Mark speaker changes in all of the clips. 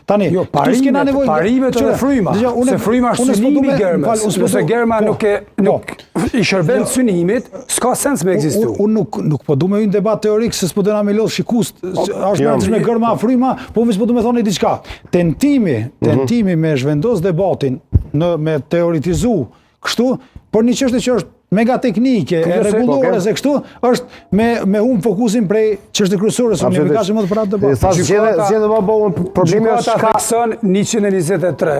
Speaker 1: Tani,
Speaker 2: parimet që fryma, se fryma është synimi Germës, nëse Germa nuk i shërben synimit, s'ka sens me ekzistu.
Speaker 1: Unë nuk po du me një debat teorik, se s'po dëna me lodh shikust, është me Germa fryma, po unë s'po du me thoni diçka. Tentimi me zhvendos debatin, me teoritizu kështu, por një çështje që është mega teknike, e rregullore se kështu, është me fokusin prej çështje kryesore, se unë ka më të për atë debat.
Speaker 3: Thash zgjedhë më bëu problemi është
Speaker 2: ka thekson 123.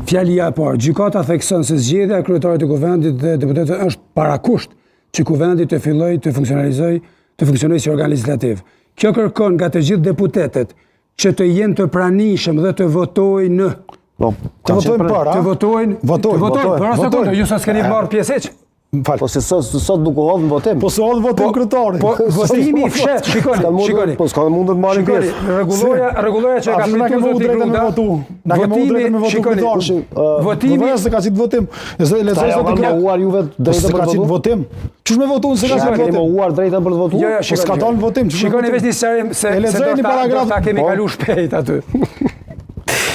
Speaker 2: Fjalia e parë, gjykata thekson se zgjedhja e kryetarit të kuvendit dhe deputetëve është parakusht që kuvendi të fillojë të funksionojë si organ legislativ. Kjo kërkon nga të gjithë deputetet që të jenë të pranishëm dhe të votojnë.
Speaker 1: Të votojnë për, a?
Speaker 2: Të votojnë, për asë të ju sa s'keni marrë pjesëq.
Speaker 3: Po se sot nuk u hodhë në votim.
Speaker 1: Po se hodhë votim kryetarit.
Speaker 2: Po votimi i fshet, shikoni.
Speaker 3: Po s'ka mundur të marrin pjesë.
Speaker 2: Rregulloria që ka pritur zoti Gruda.
Speaker 1: Na kemi drejtën me votu kryetarit.
Speaker 2: Votimi
Speaker 1: se ka qenë votim.
Speaker 3: Lecoj sot të mohuar juve drejtën për
Speaker 1: votim. Votim. Çush me votuar se ka qenë votim?
Speaker 3: Mohuar drejtën për të votuar.
Speaker 2: Jo,
Speaker 1: po s'ka dalë votim.
Speaker 2: Shikoni vetë një serim se ta kemi kalu shpejt aty.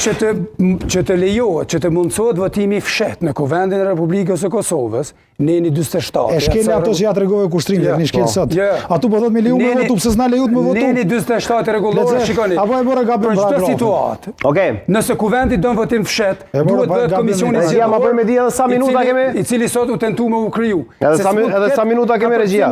Speaker 2: Që të lejohet, që të mundësohet votimi fshet në Kuvendin e Republikës së Kosovës, në 47.
Speaker 1: E shkeli ato që ja tregove kushtrimet, një shkel sot. Atu po thot me leju me votu, pse s'na lejut me votu.
Speaker 2: Në 47 rregullore, shikoni.
Speaker 1: Apo e bora gabim
Speaker 2: për çdo situatë.
Speaker 3: Okej.
Speaker 2: Nëse Kuvendi don votim fshet, duhet bëhet komisioni
Speaker 3: regjia, ma bëjmë di edhe sa minuta kemi.
Speaker 2: I cili sot u tentu me u kriju.
Speaker 3: Edhe sa minuta kemi regjia.